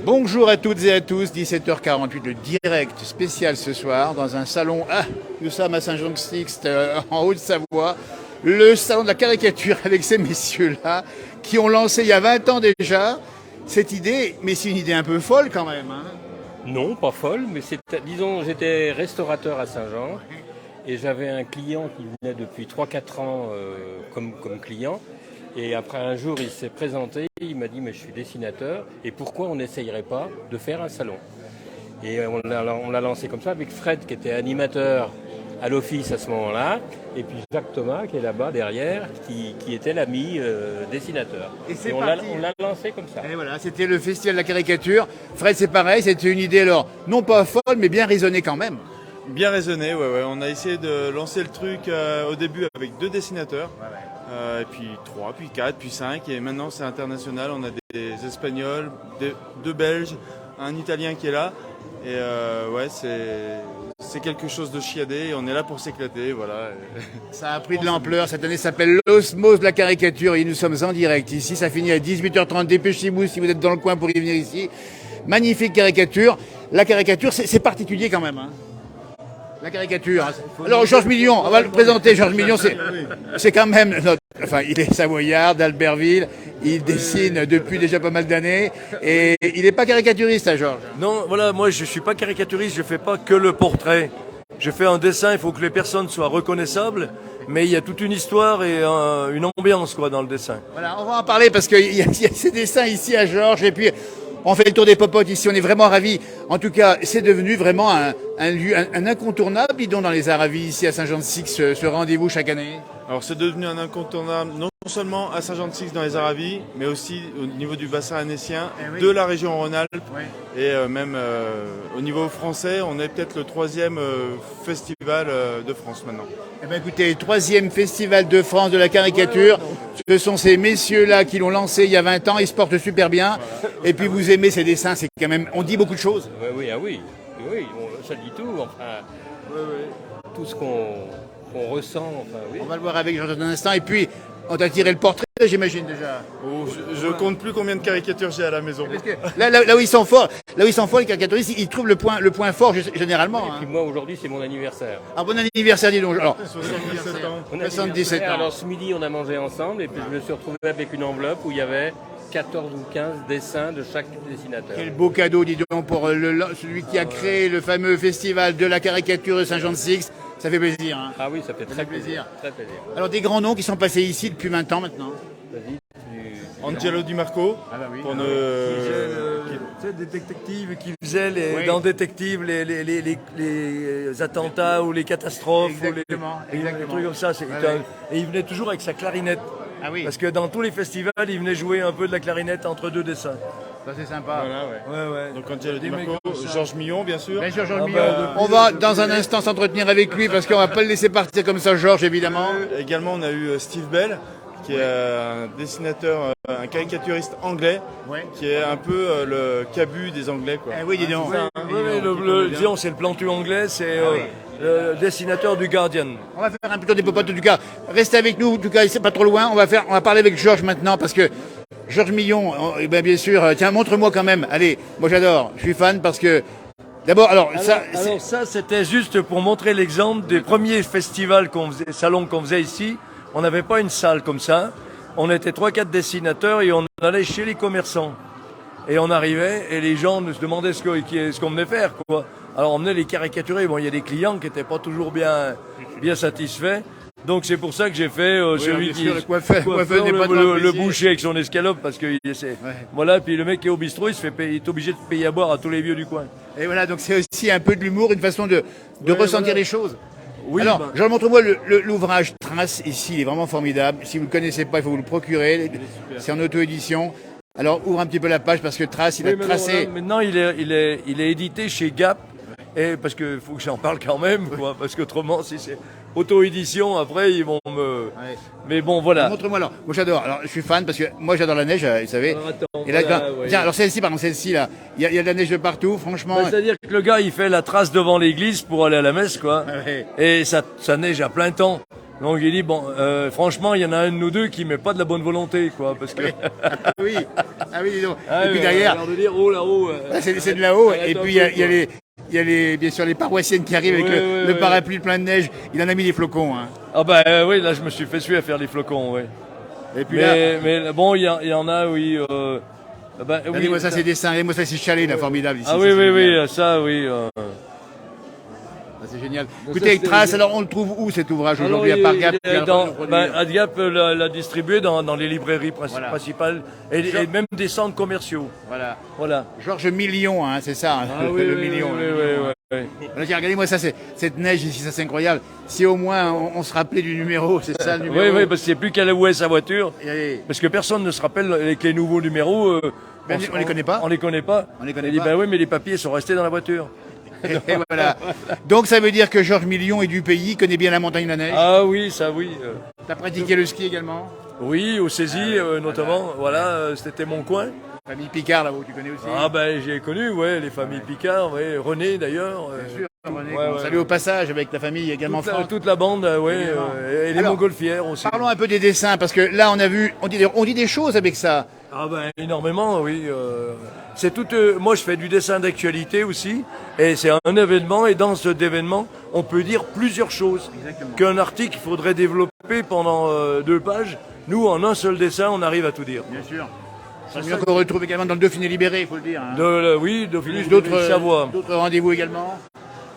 Bonjour à toutes et à tous, 17h48, le direct spécial ce soir dans un salon. Nous sommes à Saint-Jean-de-Sixte, en Haute-Savoie, le salon de la caricature avec ces messieurs-là qui ont lancé il y a 20 ans déjà cette idée, mais c'est une idée un peu folle quand même. Hein. Non, pas folle, mais disons, j'étais restaurateur à Saint-Jean et j'avais un client qui venait depuis 3-4 ans comme client. Et après un jour, il s'est présenté, il m'a dit « mais je suis dessinateur et pourquoi on n'essayerait pas de faire un salon ?» Et on l'a lancé comme ça avec Fred qui était animateur à l'office à ce moment-là, et puis Jacques Thomas qui est là-bas derrière, qui était l'ami dessinateur. Et on l'a lancé comme ça. Et voilà, c'était le festival de la caricature. Fred, c'est pareil, c'était une idée alors, non pas folle, mais bien raisonnée quand même. Bien raisonné, ouais. On a essayé de lancer le truc au début avec 2 dessinateurs. Et puis 3, puis 4, puis 5, et maintenant c'est international, on a des Espagnols, 2 Belges, un Italien qui est là, et c'est quelque chose de chiadé, et on est là pour s'éclater, voilà. Ça a pris de l'ampleur, cette année s'appelle l'Osmose de la caricature, et nous sommes en direct ici, ça finit à 18h30, dépêchez-vous si vous êtes dans le coin pour y venir ici. Magnifique caricature, la caricature c'est particulier quand même, hein. La caricature. Alors Georges Million, on va le présenter. Georges Million, c'est quand même il est savoyard d'Albertville. Il dessine depuis déjà pas mal d'années et il n'est pas caricaturiste, hein, Georges. Non, voilà, moi je suis pas caricaturiste. Je fais pas que le portrait. Je fais un dessin. Il faut que les personnes soient reconnaissables, mais il y a toute une histoire et une ambiance quoi dans le dessin. Voilà, on va en parler parce qu'il y a ces dessins ici à Georges et puis. On fait le tour des popotes ici, on est vraiment ravis. En tout cas, c'est devenu vraiment un lieu, un incontournable, dis donc, dans les Aravis, ici à Saint-Jean-de-Sixte, ce rendez-vous chaque année. Alors c'est devenu un incontournable, non seulement à Saint-Jean-de-Sixte dans les Aravis, mais aussi au niveau du bassin annécien, de la région Rhône-Alpes, et même au niveau français, on est peut-être le 3e festival de France maintenant. Eh bien écoutez, 3e festival de France de la caricature, ce sont ces messieurs-là qui l'ont lancé il y a 20 ans, ils se portent super bien, et puis vous aimez ces dessins, c'est quand même, on dit beaucoup de choses. Oui, ça dit tout, enfin, tout ce qu'on ressent, enfin, oui. On va le voir avec Georges dans un instant, et puis on t'a tiré le portrait, j'imagine déjà. Oh, je compte plus combien de caricatures j'ai à la maison. Parce que là où ils sont forts, les caricaturistes, ils trouvent le point fort généralement. Et puis moi aujourd'hui c'est mon anniversaire. Ah, bon anniversaire, dis donc. Alors, 77 ans. 77 ans. Alors ce midi on a mangé ensemble et puis je me suis retrouvé avec une enveloppe où il y avait 14 ou 15 dessins de chaque dessinateur. Quel beau cadeau, dis donc, pour celui qui a créé le fameux festival de la caricature de Saint-Jean-de-Sixte. Ça fait plaisir. Hein. Ah oui, ça fait très plaisir. Très plaisir. Alors des grands noms qui sont passés ici depuis 20 ans maintenant. Vas-y. Angelo Di Marco, pour Des détectives qui faisaient dans Détective les attentats ou les catastrophes Exactement. les trucs comme ça. Et il venait toujours avec sa clarinette. Ah oui. Parce que dans tous les festivals, il venait jouer un peu de la clarinette entre 2 dessins. Ça c'est sympa. Voilà, Donc Angelo Di Marco, Georges Millon bien sûr. Bien sûr, Georges Millon. On va dans un instant s'entretenir avec lui parce qu'on va pas le laisser partir comme ça, Georges, évidemment. Également, on a eu Steve Bell, qui est un dessinateur, un caricaturiste anglais, qui est un peu le Cabu des Anglais, quoi. Oui, dis donc. Disons, c'est le plantu anglais, c'est le dessinateur du Guardian. On va faire un peu tour des popotes, en tout cas. Restez avec nous, en tout cas, c'est pas trop loin. On va parler avec Georges maintenant parce que Georges Millon, bien sûr, tiens, montre-moi quand même. Allez, moi j'adore, je suis fan parce que d'abord, ça, c'était juste pour montrer l'exemple des premiers festivals salons qu'on faisait ici. On n'avait pas une salle comme ça. On était 3-4 dessinateurs et on allait chez les commerçants. Et on arrivait et les gens nous demandaient ce qu'on venait faire, quoi. Alors on venait les caricaturer. Bon, il y a des clients qui n'étaient pas toujours bien satisfaits. Donc c'est pour ça que j'ai fait celui qui le boucher avec son escalope parce que voilà, puis le mec qui est au bistrot, il est obligé de payer à boire à tous les vieux du coin. Et voilà, donc c'est aussi un peu de l'humour, une façon de ressentir les choses. Oui, alors, Jean, montre-moi l'ouvrage Trace ici, il est vraiment formidable. Si vous ne le connaissez pas, il faut vous le procurer. C'est en auto-édition. Alors ouvre un petit peu la page parce que Trace, il a tracé. Maintenant, il est édité chez Gap. Et parce que faut que j'en parle quand même, quoi, parce qu'autrement, si c'est auto-édition, après, ils vont me... Ouais. Mais bon, voilà. Montre-moi alors. Moi, j'adore. Alors, je suis fan parce que moi, j'adore la neige, vous savez. Alors, attends, et là, tiens, alors celle-ci, là. Il y a de la neige de partout, franchement. C'est-à-dire que le gars, il fait la trace devant l'église pour aller à la messe, quoi. Ouais. Et ça neige à plein temps. Donc il dit bon, franchement, il y en a un de nous deux qui met pas de la bonne volonté, quoi, parce que. Ah oui, dis donc. Ah, Et puis ouais, derrière, alors de dire oh là-haut. c'est de là-haut. Ouais, Et puis il y a les, bien sûr les paroissiennes qui arrivent avec le parapluie plein de neige. Il en a mis des flocons. Hein. Ah bah oui, là je me suis fait suer à faire les flocons, oui. Et puis là, Mais bon, il y en a, oui. regardez-moi ça, ces dessins. Regardez-moi ça, ces chalets là, formidables ici. Ah ça, oui, c'est oui, génial. oui, ça, oui. Ah, c'est génial. ça, Écoutez, avec c'est- Trace, alors on le trouve où cet ouvrage aujourd'hui à Pargap? Adgap l'a distribué dans les librairies Voilà. principales et même des centres commerciaux. Voilà. Voilà. Georges Million, hein, c'est ça, hein, Ah le million. oui, le oui, million, oui, oui. Alors, tiens, regardez-moi ça, cette neige ici, ça c'est incroyable. Si au moins on se rappelait du numéro, c'est ça le numéro. Oui, oui, parce que c'est plus qu'elle où est sa voiture. Et- Parce que personne ne se rappelle avec les nouveaux numéros. on les connaît pas. On les connaît pas. On les connaît Il dit, pas. ben oui, mais les papiers sont restés dans la voiture. et voilà. Donc ça veut dire que Georges Million est du pays, connaît bien la montagne, la neige. Ah oui, ça oui. T'as pratiqué le ski également? Oui, au Saisie notamment. Voilà, c'était mon coin. Famille Picard là-haut, tu connais aussi. Ah ben j'ai connu, ouais, les familles Picard, ouais, René d'ailleurs. Bien sûr, René, ouais, qu'on ouais. salue au passage avec la famille également France. Toute la bande, ouais, Évidemment. et les Alors, montgolfières aussi. Parlons un peu des dessins, parce que là on dit des choses avec ça. Ah ben énormément, oui. C'est tout. Moi, je fais du dessin d'actualité aussi, et c'est un événement. Et dans cet événement, on peut dire plusieurs choses. Exactement. Qu'un article, il faudrait développer pendant 2 pages. Nous, en un seul dessin, on arrive à tout dire. Bien sûr. C'est mieux qu'on retrouve également dans le Dauphiné libéré, il faut le dire. Hein. Oui, Dauphiné Plus de Savoie. d'autres rendez-vous également.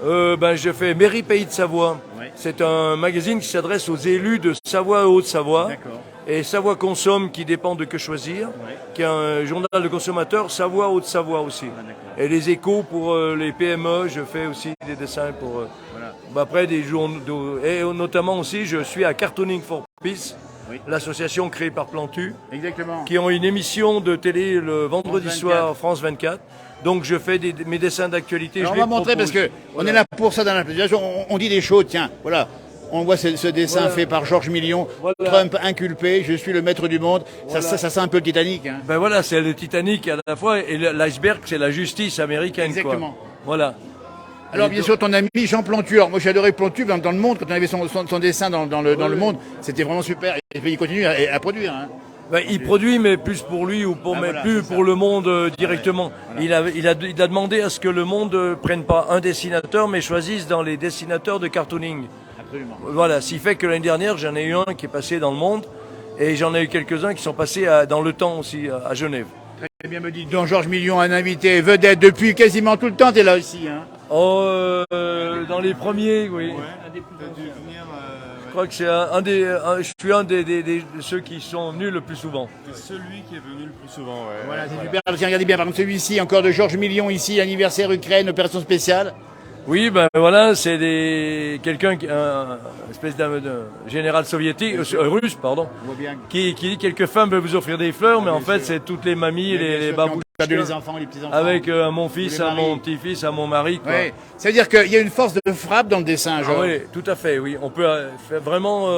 Je fais Mairie Pays de Savoie. Ouais. C'est un magazine qui s'adresse aux élus de Savoie et Haute-Savoie. D'accord. Et Savoie Consomme, qui dépend de Que Choisir, Ouais. qui est un journal de consommateurs, Savoie Haute-Savoie aussi. d'accord. Et les échos pour les PME, je fais aussi des dessins pour. Voilà. Après, des journaux. Et notamment aussi, je suis à Cartooning for Peace, Oui. l'association créée par Plantu, Exactement. qui ont une émission de télé le vendredi France soir, France 24. Donc je fais mes dessins d'actualité. Alors, je on va les montrer propose. parce que on est là pour ça dans la présentation. On dit des choses, tiens, voilà. On voit ce dessin Voilà. fait par Georges Million, Voilà. Trump inculpé, je suis le maître du monde. Voilà. Ça sent un peu le Titanic. Hein. Ben voilà, c'est le Titanic à la fois, et l'iceberg, c'est la justice américaine. Exactement. Quoi. Voilà. Alors Et bien donc- sûr ton ami Jean Plantu. Alors moi j'adorais Plantu dans le Monde quand on avait son dessin dans le Monde, c'était vraiment super. Et puis il continue à produire. Hein. Ben, il produit, mais plus pour lui ou pour, Ah, mais voilà, plus c'est ça. pour le monde directement. Voilà. Il a demandé à ce que le monde prenne pas un dessinateur, mais choisisse dans les dessinateurs de cartooning. Absolument. Voilà, ce qui fait que l'année dernière, j'en ai eu un qui est passé dans le monde, et j'en ai eu quelques-uns qui sont passés dans le temps aussi, à Genève. Très bien me dit donc Georges Million, un invité vedette depuis quasiment tout le temps. T'es là aussi. Hein. Oh, dans les premiers, oui. T'as dû venir. Je crois que c'est je suis un de ceux qui sont venus le plus souvent. Celui qui est venu le plus souvent, ouais. Voilà, c'est super. Tiens, regardez bien, par exemple celui-ci encore de Georges Million ici, anniversaire Ukraine, opération spéciale. Oui, ben voilà, c'est quelqu'un, un espèce de général soviétique, russe, pardon, On voit bien. qui dit quelques femmes veulent vous offrir des fleurs, mais en fait c'est toutes les mamies, les babouches, Perdu les enfants, les petits enfants. avec à mon Ou fils, les à maris. mon petit-fils, à mon mari. Quoi. Ouais. Ça veut dire qu'il y a une force de frappe dans le dessin, Ah Georges. oui, tout à fait, oui. On peut faire vraiment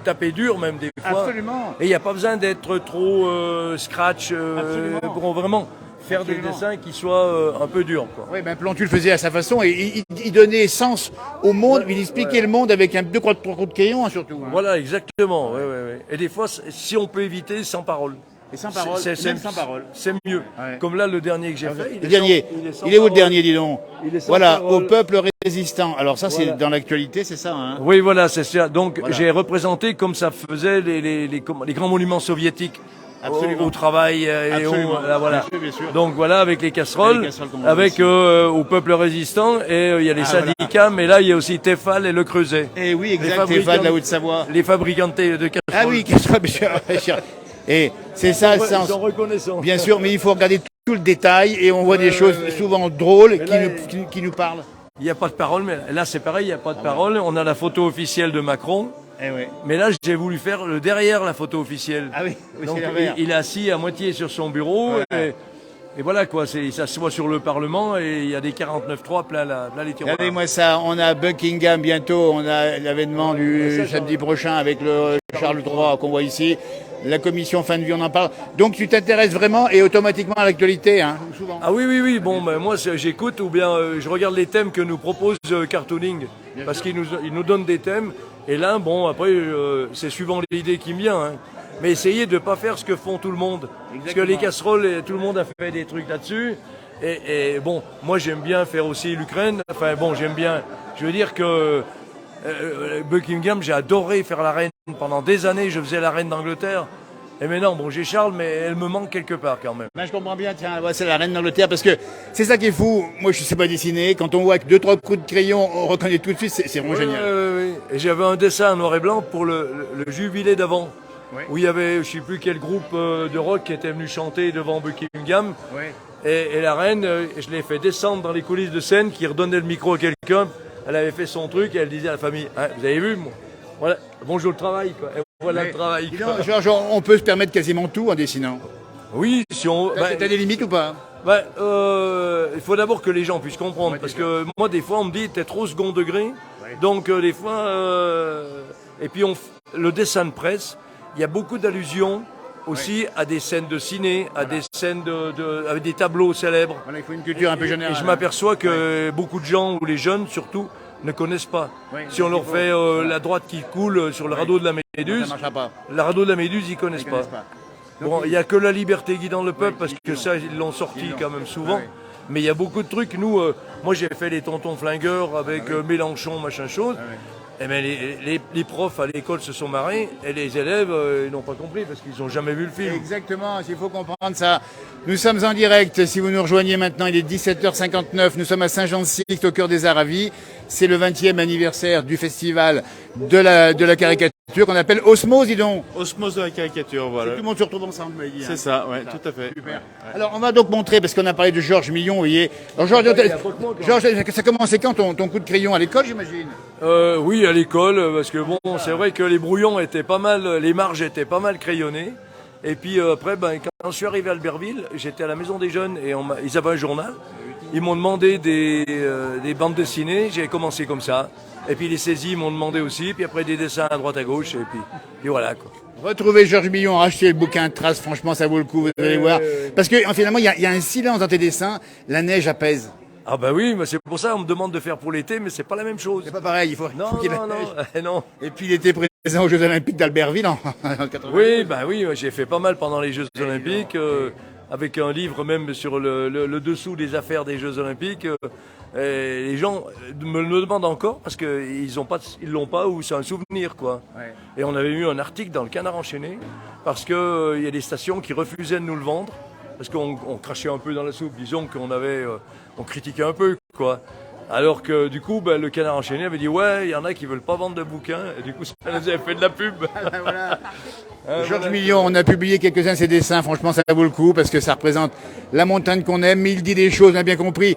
taper dur même des fois. Absolument. Et il n'y a pas besoin d'être trop scratch Absolument. pour vraiment faire Absolument. des dessins qui soient un peu durs. Quoi. Oui, ben Plantu le faisait à sa façon et il donnait sens au monde, il expliquait le monde avec trois coups de crayon hein, surtout. Hein. Voilà, exactement. Ouais, ouais, ouais. Et des fois, si on peut éviter, sans parole. Et sans parole, même sans parole. C'est mieux. Ouais. Comme là, le dernier que j'ai fait. Le dernier, sans il est où le parole. dernier, dis donc? Il est sans Voilà, parole. au peuple résistant. Alors ça, Voilà. c'est dans l'actualité, c'est ça, hein? Oui, voilà, c'est ça. Donc, Voilà. j'ai représenté comme ça faisait les grands monuments soviétiques. Absolument. Au travail et Absolument. voilà. Bien sûr, bien sûr. Donc voilà, avec les casseroles, Les casseroles, comme on dit avec ici. au peuple résistant, et il y a les Ah, syndicats, mais là il y a aussi Tefal et le Creuset. Eh oui, exact, fabricants- Stéphane de la Haute-Savoie. Les fabricants de casseroles. Ah oui, casserole, bien sûr. Et c'est ça le Ils sens. sont reconnaissants. Bien sûr, mais il faut regarder tout le détail et on voit des Ouais, choses ouais. souvent drôles Mais là, qui nous parlent. Il n'y a pas de parole, mais là c'est pareil, il n'y a pas de parole. On a la photo officielle de Macron, Eh oui. mais là j'ai voulu faire le derrière la photo officielle. Ah oui, oui Donc c'est l'envers. il est assis à moitié sur son bureau Ouais. et voilà quoi, il s'assoit sur le Parlement et il y a des 49.3 plein les tiroirs. Regardez-moi ça, on a Buckingham bientôt, on a l'avènement du samedi prochain avec le Charles III qu'on voit ici, la commission fin de vie, on en parle. Donc tu t'intéresses vraiment et automatiquement à l'actualité, hein, souvent. Ah oui, bon, ben, moi j'écoute ou bien je regarde les thèmes que nous propose Cartooning, parce qu'il nous donne des thèmes Et là, bon, après, c'est suivant l'idée qui me vient. Hein. Mais essayez de ne pas faire ce que font tout le monde. Parce que les casseroles, tout le monde a fait des trucs là-dessus. Et bon, moi j'aime bien faire aussi l'Ukraine. Enfin bon, j'aime bien. Je veux dire que Buckingham, j'ai adoré faire la reine. Pendant des années, je faisais la reine d'Angleterre. Et maintenant, bon, j'ai Charles, mais elle me manque quelque part quand même. Ben, je comprends bien, tiens, ouais, c'est la reine d'Angleterre, parce que c'est ça qui est fou. Moi, je ne sais pas dessiner. Quand on voit que 2-3 coups de crayon, on reconnaît tout de suite, c'est vraiment génial. Oui. Et j'avais un dessin en noir et blanc pour le jubilé d'avant. Oui. Où il y avait, je ne sais plus quel groupe de rock qui était venu chanter devant Buckingham. Oui. Et la reine, je l'ai fait descendre dans les coulisses de scène, qui redonnait le micro à quelqu'un. Elle avait fait son truc et elle disait à la famille, hein, vous avez vu, moi, voilà, bonjour le travail, quoi. Et voilà le travail. Dis donc, Georges, on peut se permettre quasiment tout en dessinant. Oui, si on... T'as des limites ou pas? Il faut d'abord que les gens puissent comprendre, Ouais, parce que moi, des fois, on me dit, t'es trop second degré. Donc, des fois... Et puis, le dessin de presse, il y a beaucoup d'allusions aussi à des scènes de ciné, à des scènes avec des tableaux célèbres. Voilà, il faut une culture un peu générale. Et je m'aperçois que beaucoup de gens, ou les jeunes surtout, ne connaissent pas. Si on leur fait la droite qui coule sur le radeau de la Ça Méduse, marchera pas. la radeau de la Méduse, ils connaissent pas. Bon, il n'y a que la liberté guidant le peuple, parce que ça, ils l'ont sorti quand même souvent. Mais il y a beaucoup de trucs. Nous, moi, j'ai fait les tontons flingueurs avec Mélenchon, machin chose. Eh bien, les profs à l'école se sont marrés et les élèves, ils n'ont pas compris parce qu'ils n'ont jamais vu le film. Exactement, il faut comprendre ça. Nous sommes en direct, si vous nous rejoignez maintenant, il est 17h59, nous sommes à Saint-Jean-de-Sixte, au cœur des Arts à Vie. C'est le 20e anniversaire du festival de la caricature qu'on appelle Osmose, dis donc. Osmose de la caricature, voilà. Tout le monde se retrouve ensemble, vous m'avez dit, hein. C'est ça, ouais, tout à fait. Super. Ouais. Alors, on va donc montrer, parce qu'on a parlé de Georges Millon, vous voyez. Alors, Georges, ça commençait quand ton coup de crayon à l'école, j'imagine? Oui, à l'école, parce que bon, c'est vrai que les brouillons étaient pas mal, les marges étaient pas mal crayonnées. Et puis après, quand je suis arrivé à Albertville, j'étais à la maison des jeunes et ils avaient un journal. Ils m'ont demandé des bandes dessinées, j'ai commencé comme ça. Et puis les saisies m'ont demandé aussi, puis après des dessins à droite à gauche, et puis voilà quoi. Retrouvez Georges Millon, achetez le bouquin de traces, franchement ça vaut le coup, vous allez voir. Parce que finalement il y a un silence dans tes dessins, la neige apaise. Ah bah oui, mais c'est pour ça on me demande de faire pour l'été, mais c'est pas la même chose. C'est pas pareil, il faut qu'il y ait la neige. Non. Et puis il était présent aux Jeux Olympiques d'Albertville en 80. Oui, j'ai fait pas mal pendant les Jeux Olympiques, avec un livre même sur le dessous des affaires des Jeux Olympiques. Et les gens me le demandent encore parce qu'ils l'ont pas ou c'est un souvenir quoi. Ouais. Et on avait eu un article dans le Canard enchaîné parce que il y a des stations qui refusaient de nous le vendre parce qu'on crachait un peu dans la soupe. Disons qu'on on critiquait un peu quoi. Alors que du coup, le Canard enchaîné avait dit ouais, il y en a qui veulent pas vendre de bouquins. Et du coup, ça nous avait fait de la pub. Voilà. Georges Millon, on a publié quelques-uns de ses dessins, franchement ça vaut le coup parce que ça représente la montagne qu'on aime, mais il dit des choses, on a bien compris.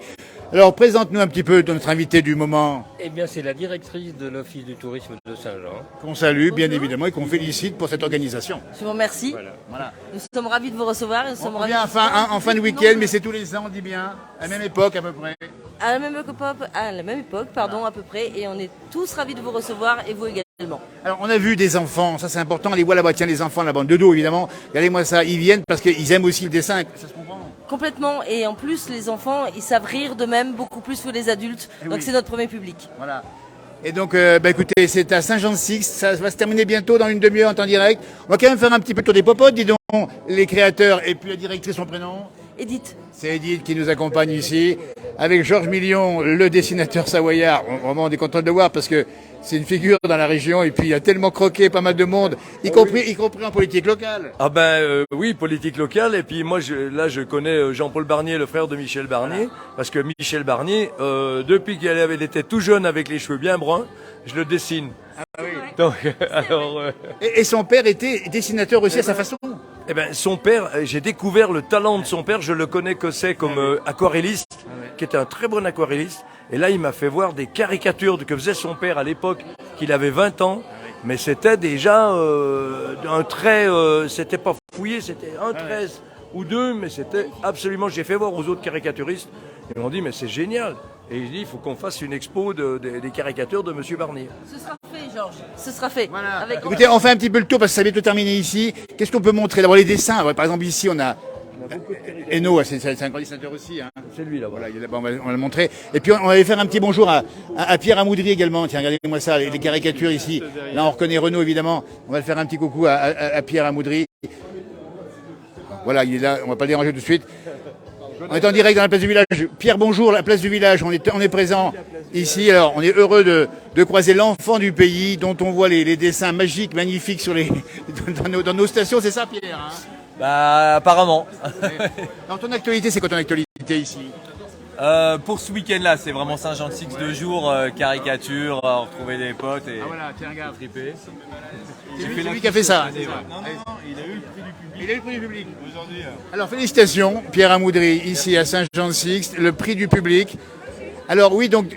Alors présente-nous un petit peu notre invité du moment. Eh bien, c'est la directrice de l'Office du tourisme de Saint-Jean. Qu'on salue bien évidemment et qu'on félicite pour cette organisation. Je vous remercie. Voilà. Nous sommes ravis de vous recevoir. Nous sommes On ravis vient en fin de week-end, mais c'est tous les ans, on dit bien, à la même époque à peu près. à la même époque, à peu près, et on est tous ravis de vous recevoir et vous également. Alors on a vu des enfants, ça c'est important, on les voit là-bas, tiens les enfants, la bande de dos évidemment, regardez-moi ça, ils viennent parce qu'ils aiment aussi le dessin, ça se comprend. Complètement, et en plus les enfants, ils savent rire d'eux-mêmes beaucoup plus que les adultes, donc oui. c'est notre premier public. Voilà. Et donc, écoutez, c'est à Saint-Jean-de-Sixte, ça va se terminer bientôt dans une demi-heure en temps direct. On va quand même faire un petit peu tour des popotes, dis donc, les créateurs et puis la directrice, son prénom. Edith. C'est Edith qui nous accompagne ici, avec Georges Millon, le dessinateur savoyard. Vraiment, on est content de le voir parce que c'est une figure dans la région et puis il y a tellement croqué pas mal de monde, y compris en politique locale. Ah oui, politique locale. Et puis moi, je connais Jean-Paul Barnier, le frère de Michel Barnier, parce que Michel Barnier, depuis qu'il était tout jeune avec les cheveux bien bruns, je le dessine. Ah oui. Donc, alors... Et son père était dessinateur aussi à sa façon. Eh ben, son père, j'ai découvert le talent de son père, je le connais que c'est comme aquarelliste, qui était un très bon aquarelliste. Et là, il m'a fait voir des caricatures que faisait son père à l'époque, qu'il avait 20 ans. Mais c'était déjà un trait, c'était pas fouillé, c'était un trait ou deux, mais c'était absolument... J'ai fait voir aux autres caricaturistes, ils m'ont dit, mais c'est génial. Et il dit, il faut qu'on fasse une expo des caricatures de Monsieur Barnier. Ce sera fait, Georges. Ce sera fait. Voilà. Avec Écoutez, on fait un petit peu le tour parce que ça va bientôt terminer ici. Qu'est-ce qu'on peut montrer? D'abord les dessins. Par exemple, ici, on a On a beaucoup de caricatures. Eno, c'est un grand dessinateur aussi. Hein. C'est lui là-bas. Voilà, il est là-bas, on va le montrer. Et puis on va faire un petit bonjour à Pierre Amoudry également. Tiens, regardez-moi ça, les caricatures ici. Là, on reconnaît Renaud évidemment. On va le faire un petit coucou à Pierre Amoudry. Voilà, il est là, on va pas le déranger tout de suite. On est en direct dans la place du village. Pierre, bonjour, la place du village. On est présent ici. Alors, on est heureux de croiser l'enfant du pays dont on voit les dessins magiques, magnifiques sur dans nos stations. C'est ça, Pierre hein Bah apparemment. Alors, ton actualité, c'est quoi ton actualité ici? Pour ce week-end-là, c'est vraiment Saint-Jean-de-Six, 2 jours, caricature, retrouver des potes et Ah voilà, tiens, regarde. triper. C'est lui qui a fait ça. Non, il a eu le prix du public Il a eu le prix du public. aujourd'hui. Alors félicitations, Pierre Amoudry, ici à Saint-Jean-de-Sixte, le prix du public. Alors oui, donc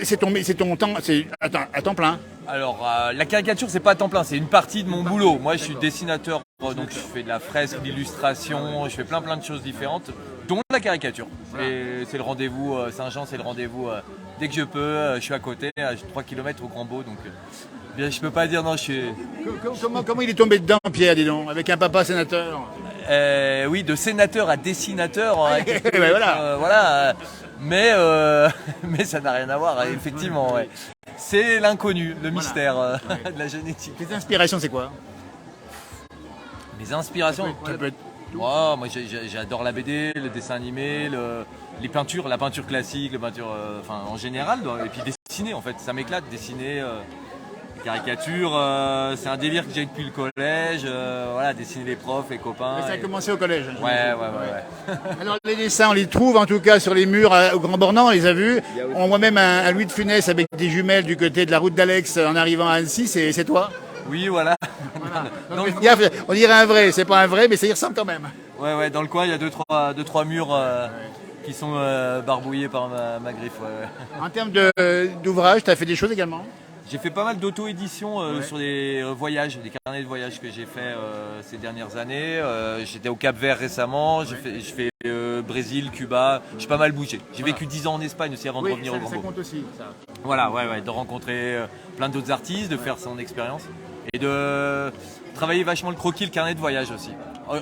c'est ton temps, c'est à temps plein. Alors la caricature, c'est pas à temps plein, c'est une partie de mon boulot. Moi, je suis dessinateur, donc je fais de la fresque, de l'illustration, je fais plein de choses différentes, dont la caricature. Et c'est le rendez-vous Saint-Jean, c'est le rendez-vous dès que je peux. Je suis à côté, à 3 km au Grand Beau, donc bien, je peux pas dire non. Je suis Comment il est tombé dedans, Pierre, dis donc, avec un papa sénateur? oui, de sénateur à dessinateur. Ouais, voilà. Voilà. Mais mais ça n'a rien à voir, effectivement. Ouais. C'est l'inconnu, le mystère de la génétique. Tes inspirations, c'est quoi? Mes inspirations. Ça peut être Moi, j'adore la BD, le dessin animé, les peintures, la peinture classique, la peinture, enfin en général, et puis dessiner en fait, ça m'éclate, dessiner. Caricature, c'est un délire que j'ai depuis le collège, voilà, dessiner les profs, les copains. ça a commencé au collège. Hein, Ouais. Alors les dessins, on les trouve en tout cas sur les murs au Grand Bornand, on les a vus. On voit même un Louis de Funès avec des jumelles du côté de la route d'Alex en arrivant à Annecy, c'est toi? Oui, voilà. Donc, faites gaffe, on dirait un vrai, c'est pas un vrai, mais ça y ressemble quand même. Ouais, dans le coin, il y a deux, trois murs qui sont barbouillés par ma griffe. Ouais. En termes d'ouvrage, tu as fait des choses également? J'ai fait pas mal d'auto-édition sur des voyages, des carnets de voyage que j'ai fait ces dernières années. J'étais au Cap-Vert récemment, je fais Brésil, Cuba, j'ai pas mal bougé. J'ai vécu 10 ans en Espagne aussi avant de revenir au Grand ça Beau. compte aussi, ça. Voilà, de rencontrer plein d'autres artistes, de faire son expérience et de travailler vachement le croquis, le carnet de voyage aussi,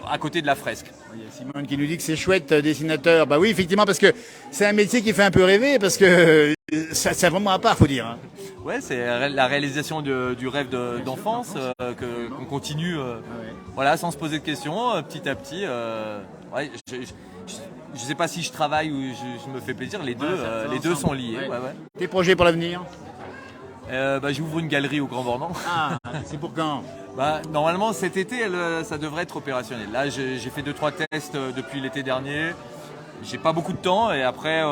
à côté de la fresque. Il y a Simone qui nous dit que c'est chouette, dessinateur. Bah oui, effectivement, parce que c'est un métier qui fait un peu rêver, parce que c'est vraiment à part, faut dire. Hein. Ouais, c'est la réalisation du rêve d'enfance qu'on continue, voilà, sans se poser de questions, petit à petit. Ouais, je sais pas si je travaille ou je me fais plaisir. Les deux sont liés. Ouais. Tes projets pour l'avenir? J'ouvre une galerie au Grand Bornand. Ah, c'est pour quand? Normalement cet été, ça devrait être opérationnel. Là, j'ai fait 2-3 tests depuis l'été dernier. J'ai pas beaucoup de temps et après,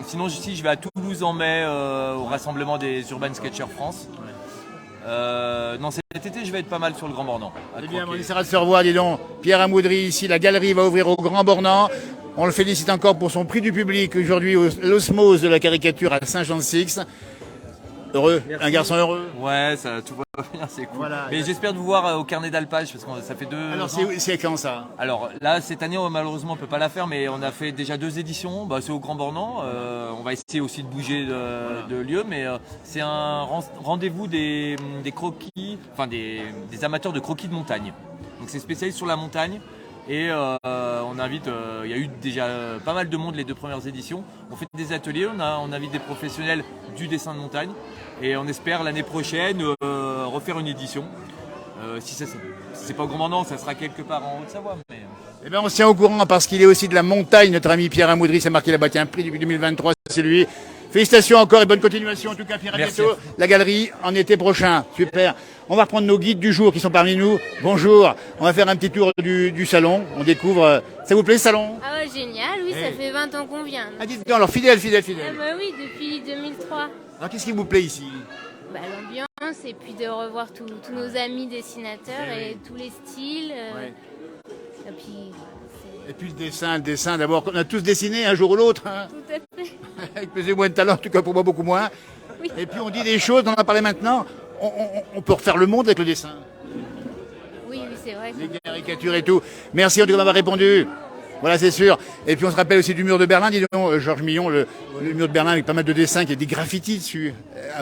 sinon si je vais à Toulouse en mai au rassemblement des Urban Sketchers France. Non, cet été je vais être pas mal sur le Grand Bornand. Eh bien, on essaiera de se revoir, dis donc. Pierre Amoudry ici, la galerie va ouvrir au Grand Bornand. On le félicite encore pour son prix du public aujourd'hui, l'osmose de la caricature à Saint-Jean-de-Sixte. Heureux, merci. Un garçon heureux. Ouais, tout va bien, c'est cool. Voilà, mais j'espère de vous voir au carnet d'alpage parce que ça fait 2 Alors c'est quand ça? Alors là, cette année, malheureusement, on peut pas la faire, mais on a fait déjà 2 éditions. C'est au Grand Bornand. On va essayer aussi de bouger de lieu, mais c'est un rendez-vous des croquis, enfin des amateurs de croquis de montagne. Donc c'est spécialisé sur la montagne. Et on invite, il y a eu déjà pas mal de monde les 2 premières éditions. On fait des ateliers, on invite des professionnels du dessin de montagne et on espère l'année prochaine refaire une édition. Si c'est pas au Grand Bornand, ça sera quelque part en Haute-Savoie. Mais... Eh bien, on se tient au courant parce qu'il est aussi de la montagne, notre ami Pierre Amoudry. C'est marqué là-bas, un prix depuis 2023, c'est lui. Félicitations encore et bonne continuation. En tout cas, Pierre, à bientôt. La galerie en été prochain. Super. On va reprendre nos guides du jour qui sont parmi nous. Bonjour. On va faire un petit tour du salon. On découvre. Ça vous plaît ce salon? Ah ouais, génial. Oui, ça fait 20 ans qu'on vient. Ah, dites donc, alors fidèle. Ah bah oui, depuis 2003. Alors qu'est-ce qui vous plaît ici? L'ambiance et puis de revoir tous nos amis dessinateurs et tous les styles. Et puis le dessin d'abord, on a tous dessiné un jour ou l'autre. Hein. Tout à fait. Avec plus ou moins de talent, en tout cas pour moi beaucoup moins. Oui. Et puis on dit des choses, on en a parlé maintenant, on peut refaire le monde avec le dessin. Oui, c'est vrai. Les caricatures et tout. Merci en tout cas d'avoir répondu. Voilà, c'est sûr. Et puis on se rappelle aussi du mur de Berlin, dis donc, Georges Millon, le mur de Berlin avec pas mal de dessins, qui a des graffitis dessus,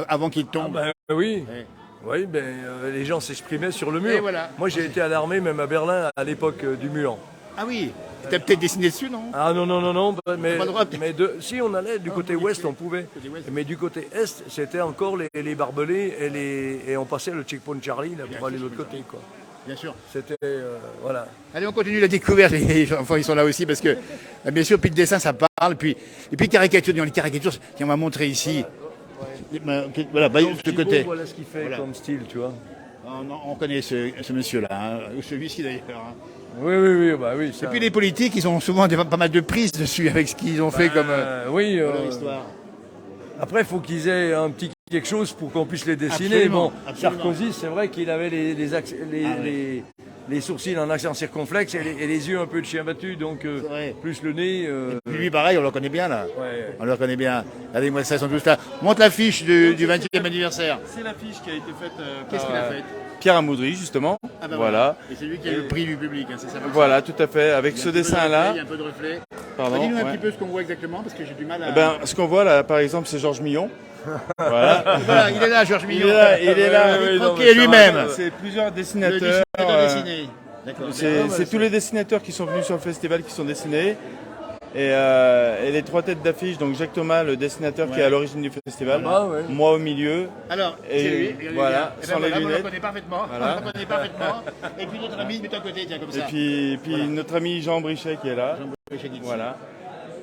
avant qu'il tombe. Oui. Oui, les gens s'exprimaient sur le mur. Voilà. Moi, j'ai été à l'armée, même à Berlin, à l'époque du mur. Ah oui, t'as peut-être dessiné dessus, non? Ah non, mais, Pas le droit. si on allait du côté ouest, on pouvait. Mais du côté est, c'était encore les barbelés et on passait le checkpoint Charlie là, pour aller de l'autre côté, quoi. Bien sûr. C'était, voilà. Allez, on continue la découverte. Les enfants, ils sont là aussi parce que, bien sûr, puis le dessin, ça parle. Et puis caricature, les caricatures, on m'a montré ici. Voilà, de ce côté. Voilà ce qu'il fait Voilà. comme style, tu vois. On connaît ce monsieur-là, hein, ou celui-ci d'ailleurs. Hein. Oui. Et puis les politiques, ils ont souvent pas mal de prises dessus avec ce qu'ils ont fait comme oui. leur histoire. Après, il faut qu'ils aient un petit quelque chose pour qu'on puisse les dessiner. Absolument, Bon, absolument. Sarkozy, c'est vrai qu'il avait les sourcils en accent circonflexe et les yeux un peu de chien battu, donc vrai. plus le nez. Puis lui, pareil, on le connaît bien là. Ouais. On le connaît bien. Regardez-moi ça, ils sont tous là. Montre l'affiche du 20e anniversaire. C'est l'affiche qui a été faite Qu'est-ce qu'il a fait? Pierre Amoudry, justement. Ah bah voilà. Et c'est lui qui a le prix du public, hein, c'est ça. Voilà, tout à fait. Avec Il y a ce un peu de dessin-là. reflet, il y a un peu de reflet. Pardon. Dis-nous un ouais. petit peu ce qu'on voit exactement, parce que j'ai du mal à... Eh ben, ce qu'on voit là, par exemple, c'est Georges Millon. Voilà. Voilà, il est là, Georges Il Millon. est là, il est là. Il est Oui, non, tranquille mais ça va, lui-même. C'est plusieurs Le dessinateurs. dessinateur dessiné. D'accord. C'est tous les dessinateurs qui sont venus sur le festival qui sont dessinés. Et les trois têtes d'affiche, donc Jacques Thomas, le dessinateur qui est à l'origine du festival, Ah bah ouais. moi au milieu, Alors, Et c'est lui. Regardez voilà, bien. sans les On le lunettes. connaît parfaitement. Voilà. On le connaît parfaitement. Et puis notre ami, mets-toi à côté, tiens, comme et ça. puis notre ami Jean Brichet qui est là. Voilà.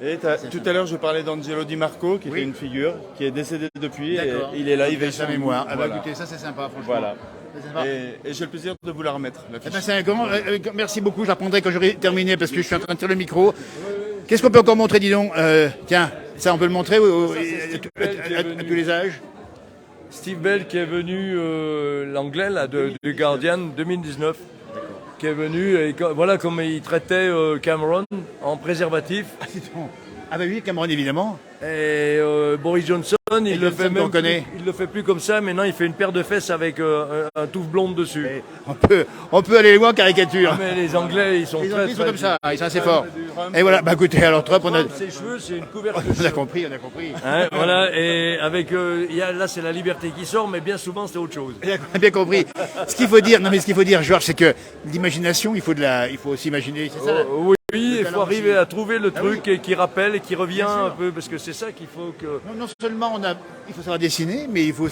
Et tout à l'heure, je parlais d'Angelo Di Marco, qui Oui. était une figure, qui est décédé depuis, et D'accord. il est là, il veille veille sa sur mémoire. Ah bah Voilà. écoutez, ça c'est sympa, franchement. Voilà. C'est sympa. Et j'ai le plaisir de vous la remettre, Eh l'affiche. ben, c'est un grand, merci beaucoup, je la prendrai quand j'aurai terminé parce que je suis en train de tirer le micro. Qu'est-ce qu'on peut encore montrer, dis donc tiens, ça on peut le montrer à tous les âges. Steve Bell qui est venu, l'anglais là, du Guardian 2019, qui est venu et voilà comme il traitait Cameron en préservatif. Ah bah oui, Cameron évidemment. Et Boris Johnson, il le Johnson fait qu'on même connaît. il le fait plus comme ça. Maintenant, il fait une paire de fesses avec un touffe blonde dessus. Et on peut aller loin en caricature. Mais les Anglais, ils sont Les très, Anglais sont très- comme ça, ils sont assez forts. Et voilà, bah écoutez, alors Trump, on a Ses cheveux, c'est une couverture. on a compris, on a compris. Hein, voilà, et avec là, c'est la liberté qui sort, mais bien souvent, c'est autre chose. On a bien compris. Ce qu'il faut dire, non mais ce qu'il faut dire, Georges, c'est que l'imagination, il faut aussi imaginer. C'est ça. Oui, il talent faut arriver aussi. à trouver le Ah truc qui rappelle et qui revient sûr. un peu, parce que c'est ça qu'il faut que. Non seulement il faut savoir dessiner, mais il faut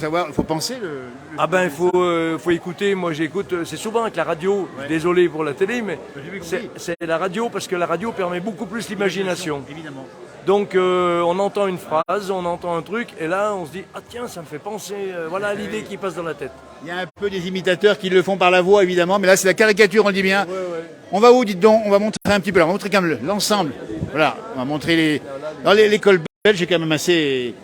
penser le Ah ben il faut écouter, moi j'écoute, c'est souvent avec la radio, désolé pour la télé, mais c'est la radio parce que la radio permet beaucoup plus l'imagination. évidemment. Donc on entend une phrase, on entend un truc, et là on se dit, ah tiens, ça me fait penser, voilà l'idée qui passe dans la tête. Il y a un peu des imitateurs qui le font par la voix, évidemment, mais là c'est la caricature, on le dit bien. On va où, dites donc? On va montrer un petit peu, là, on va montrer quand même l'ensemble. Voilà, on va montrer dans l'école belge, est quand même assez...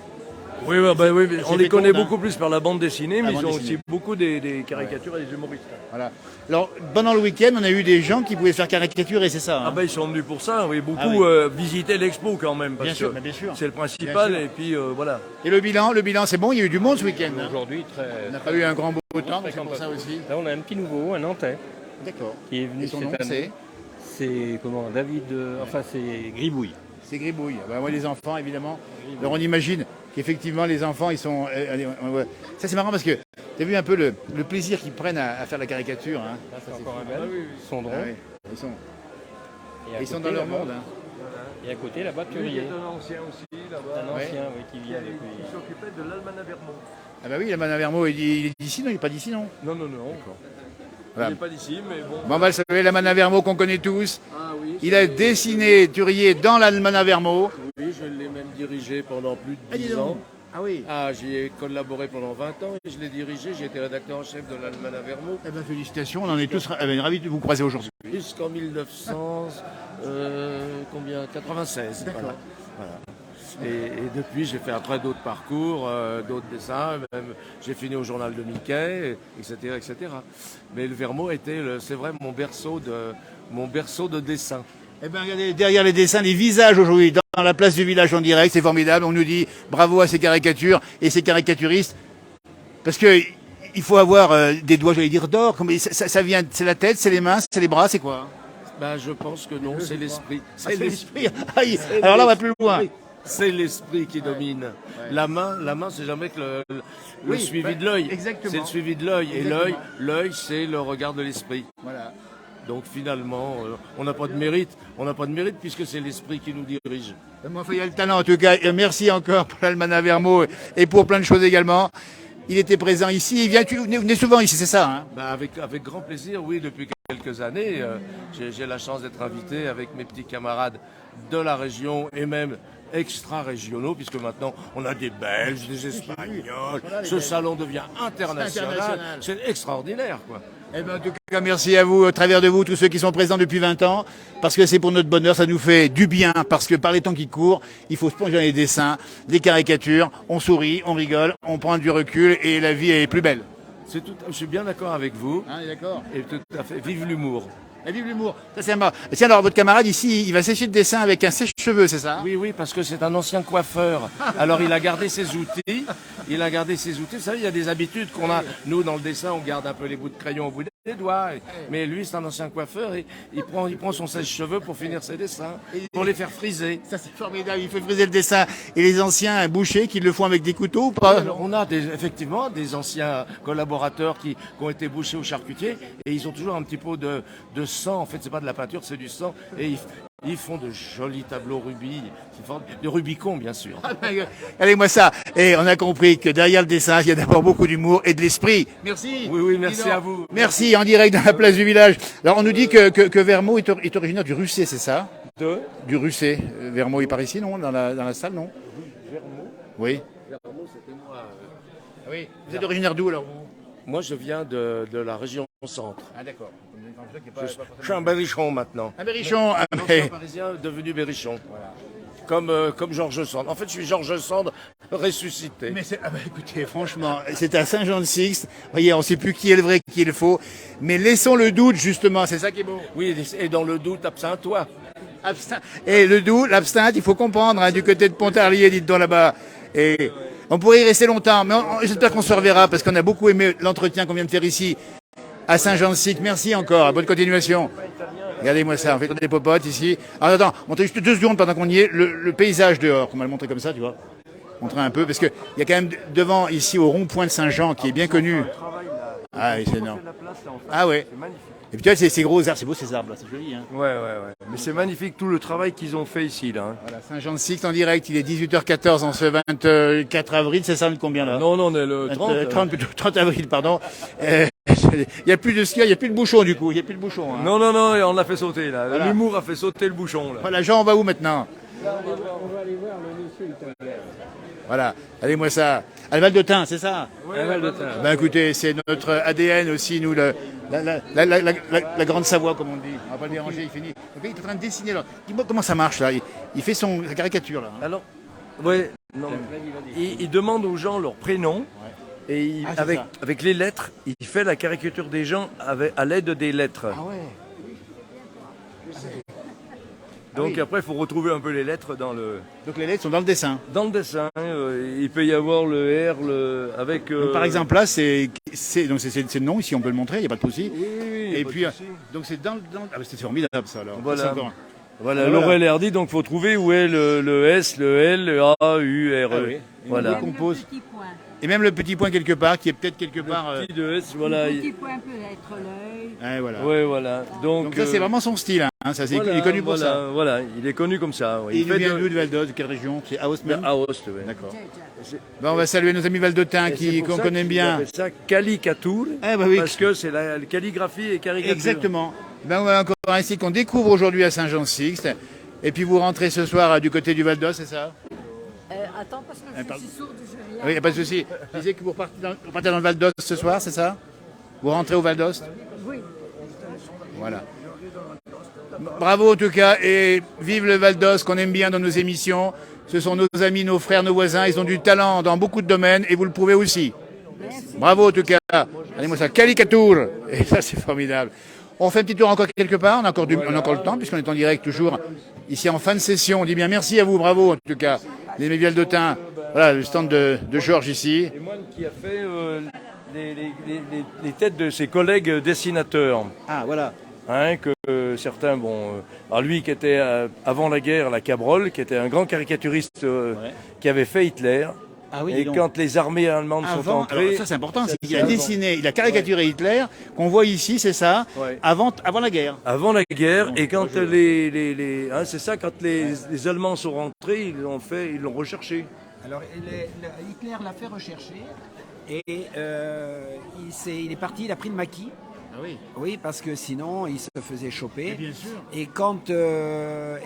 Oui, on c'est les connaît féconde, hein. beaucoup plus par la bande dessinée, mais bande ils ont dessinée. aussi beaucoup des caricatures et des humoristes. Voilà. Alors, pendant le week-end, on a eu des gens qui pouvaient faire caricature et c'est ça. Hein. Ah ben ils sont venus pour ça, oui, beaucoup Ah oui. visitaient l'expo quand même, parce Bien sûr, que mais bien sûr. c'est le principal, Bien sûr. et puis voilà. Et le bilan, c'est bon, il y a eu du monde ce week-end. Hein. Aujourd'hui, On n'a pas eu un grand beau temps, mais c'est pour ça aussi. Là, on a un petit nouveau, un Nantais, D'accord. qui est venu Et son cette nom, année. C'est comment David, c'est Gribouille. C'est Gribouille. Ben, moi, les enfants, évidemment. Alors, on imagine qu'effectivement, les enfants, ils sont. Ouais. Ça, c'est marrant parce que tu as vu un peu le plaisir qu'ils prennent à faire la caricature. Hein. Là, c'est encore un bel. Son drôle. Ah, oui. Et à Ils sont côté, dans leur là-bas- monde. Hein. Et à côté, là-bas, Thurier. un ancien aussi là-bas. Un ancien, oui, qui vient Qui depuis. s'occupait de l'Almanach Vermont. Ah, bah oui, la Madame Vermeau, il est d'ici, non? Il n'est pas d'ici, non? Non. Voilà. Il n'est pas d'ici, mais bon. Bon, bah, vous savez, la Madame Vermeau qu'on connaît tous. Ah oui, Il a dessiné Thurier dans l'Almanach Vermeau. oui, je l'ai même dirigé pendant plus Ah, de dis 10 donc. ans. Ah oui. Ah, j'y ai collaboré pendant 20 ans et je l'ai dirigé. J'ai été rédacteur en chef de l'Almanach Vermont Eh ben, félicitations, on en est tous ravis de vous croiser aujourd'hui. jusqu'en 1996. Voilà. Et depuis, j'ai fait après d'autres parcours, d'autres dessins. Même, j'ai fini au journal de Mickey, etc., etc. Mais le Vermont était, c'est vrai, mon berceau de dessin. Eh bien, regardez, derrière les dessins, les visages aujourd'hui, dans la place du village en direct, c'est formidable. On nous dit bravo à ces caricatures et ces caricaturistes. Parce que il faut avoir des doigts, j'allais dire, d'or. Ça vient, c'est la tête, c'est les mains, c'est les bras, c'est quoi? Ben, je pense que non, c'est l'esprit. Ah, c'est l'esprit. Aïe. Alors là, on va plus loin. C'est l'esprit qui domine. La main, c'est jamais que le Oui, suivi bah, de l'œil. exactement. C'est le suivi de l'œil. Et Exactement. l'œil, c'est le regard de l'esprit. Voilà. Donc finalement, on n'a pas de mérite. On n'a pas de mérite puisque c'est l'esprit qui nous dirige. Moi, il y a le talent en tout cas. Et merci encore pour l'Almanach Vermo et pour plein de choses également. Il était présent ici. Vous venez souvent ici, c'est ça, hein? Bah avec grand plaisir, oui, depuis quelques années. J'ai la chance d'être invité avec mes petits camarades de la région et même extra-régionaux, puisque maintenant on a des Belges, des Espagnols. Ce salon devient international. C'est extraordinaire, quoi. Eh ben, en tout cas, merci à vous, au travers de vous, tous ceux qui sont présents depuis 20 ans, parce que c'est pour notre bonheur, ça nous fait du bien, parce que par les temps qui courent, il faut se plonger dans les dessins, des caricatures, on sourit, on rigole, on prend du recul et la vie est plus belle. Je suis bien d'accord avec vous. Hein, d'accord. Et tout à fait. Vive l'humour. Et vive l'humour. Ça, c'est marrant. Tiens, alors, votre camarade ici, il va sécher le dessin avec un sèche-cheveux, c'est ça? Oui, parce que c'est un ancien coiffeur. Alors, il a gardé ses outils. Vous savez, il y a des habitudes qu'on a. Nous, dans le dessin, on garde un peu les bouts de crayon au bout des doigts. Mais lui, c'est un ancien coiffeur et il prend son sèche-cheveux pour finir ses dessins, pour les faire friser. Ça, c'est formidable. Il fait friser le dessin. Et les anciens bouchers qui le font avec des couteaux ou pas? Alors, on a effectivement des anciens collaborateurs qui ont été bouchés au charcutier et ils ont toujours un petit pot de sang. En fait, c'est pas de la peinture, c'est du sang. Et ils font de jolis tableaux rubis, de Rubicon, bien sûr. Regardez-moi ça. Et on a compris que derrière le dessin, il y a d'abord beaucoup d'humour et de l'esprit. Merci. Oui, merci à vous. Merci, en direct dans la place du village. Alors, on nous dit que Vermo est originaire du Russet, c'est ça? Du Russet. Vermo est par ici, non? Dans la salle, non? Vermo? Oui. Vermo, c'était moi. Oui. Vous êtes originaire d'où, alors? Moi, je viens de la région centre. Ah, d'accord. Je suis un berrichon maintenant. Un berrichon. Je suis un parisien devenu berrichon. Voilà. Comme Georges Sand. En fait, je suis Georges Sand ressuscité. Mais écoutez, franchement, c'est à Saint-Jean-de-Sixte. Vous voyez, on ne sait plus qui est le vrai, qui est le faux. Mais laissons le doute, justement. C'est ça qui est beau. Oui, et dans le doute, absins-toi. Et le doute, l'absinthe, il faut comprendre, hein, du côté de Pontarlier, dites-donc là-bas. Et on pourrait y rester longtemps, mais j'espère qu'on se reverra parce qu'on a beaucoup aimé l'entretien qu'on vient de faire ici à Saint-Jean-de-Sixte. Merci encore, bonne continuation. Regardez-moi ça, on fait des popotes ici. Alors attends, montrez juste 2 secondes pendant qu'on y est, le paysage dehors, qu'on va le montrer comme ça, tu vois. Montrer un peu, parce qu'il y a quand même devant, ici, au rond-point de Saint-Jean, qui est bien connu. Ah oui, c'est énorme. Ah ouais. Et puis tu vois, ces gros arbres, c'est beau ces arbres là, c'est joli. Hein. Ouais. Mais c'est magnifique tout le travail qu'ils ont fait ici là. Voilà, Saint-Jean-de-Sixte en direct, il est 18h14 en ce 24 avril, c'est ça le combien là? Non, on est le 30. 30 avril, pardon. Il n'y a plus de ski, il n'y a plus de bouchon du coup, il n'y a plus de bouchon. Hein. Non, on l'a fait sauter là. Voilà. L'humour a fait sauter le bouchon là. Voilà, Jean, on va où maintenant? Là, on va aller voir le monsieur italien. Voilà, allez-moi ça. À Val de Thym, c'est ça? À Val de Thym. Ben écoutez, c'est notre ADN aussi, nous, la grande Savoie, comme on dit. On va pas le déranger, il finit. Donc, il est en train de dessiner là. Dis-moi comment ça marche là. Il fait sa caricature là. Alors, il demande aux gens leur prénom. Et avec les lettres, il fait la caricature des gens à l'aide des lettres. Ah ouais. Donc après, il faut retrouver un peu les lettres dans le... Donc les lettres sont dans le dessin. Dans le dessin, il peut y avoir le R, avec... Donc, par exemple là, c'est le nom, ici on peut le montrer, il n'y a pas de souci. Oui, et puis, donc c'est dans... Ah, c'est formidable ça alors. Voilà, Laurel et Hardy, donc il faut trouver où est le S, le L, le A, U, R, E. Ah oui. Voilà. Et même le petit point quelque part, qui est peut-être quelque part... Le petit de S, voilà. Le petit point peut être l'œil. Voilà. Ouais, voilà. Donc ça c'est vraiment son style, hein. Ça, il est connu pour ça. Voilà, il est connu comme ça. Ouais. Et il vient d'où de Val d'Ost, de quelle région? C'est Aoste même? Aoste, oui. D'accord. Bon, on va saluer nos amis valdotins qu'on connaît bien. C'est ça calicature, oui. parce que c'est la calligraphie et caricature. Exactement. Ben voilà encore un site qu'on découvre aujourd'hui à Saint-Jean-de-Sixte. Et puis vous rentrez ce soir du côté du Val d'Ost, c'est ça? Attends, parce que je suis sourde, je viens. Oui, il n'y a pas de souci. Vous disiez que vous partez dans le Val d'Ost ce soir, c'est ça? Vous rentrez au Val d'Ost? Oui. Voilà. Bravo en tout cas, et vive le Val d'Ost qu'on aime bien dans nos émissions. Ce sont nos amis, nos frères, nos voisins. Ils ont du talent dans beaucoup de domaines et vous le prouvez aussi. Merci. Bravo en tout cas. Allez-moi ça, caricature. Et ça, c'est formidable. On fait un petit tour encore quelque part. On a encore le temps puisqu'on est en direct toujours ici en fin de session. On dit bien merci à vous. Bravo en tout cas. Les Valdotins. Voilà le stand de Georges ici. Et moi qui a fait les têtes de ses collègues dessinateurs. Ah voilà. Hein, que certains, alors lui qui était avant la guerre la Cabrol, qui était un grand caricaturiste qui avait fait Hitler. Ah oui, et donc. quand les armées allemandes sont Avant, entrées... alors ça c'est important, c'est qu'il a avant. dessiné, il a caricaturé Hitler, qu'on voit ici, c'est ça, Ouais. avant la guerre. Avant la guerre, et quand c'est ça, quand les Allemands sont rentrés, ils l'ont recherché. Alors Hitler l'a fait rechercher et il est parti, il a pris le maquis. Ah oui. Oui, parce que sinon il se faisait choper. Bien sûr. Et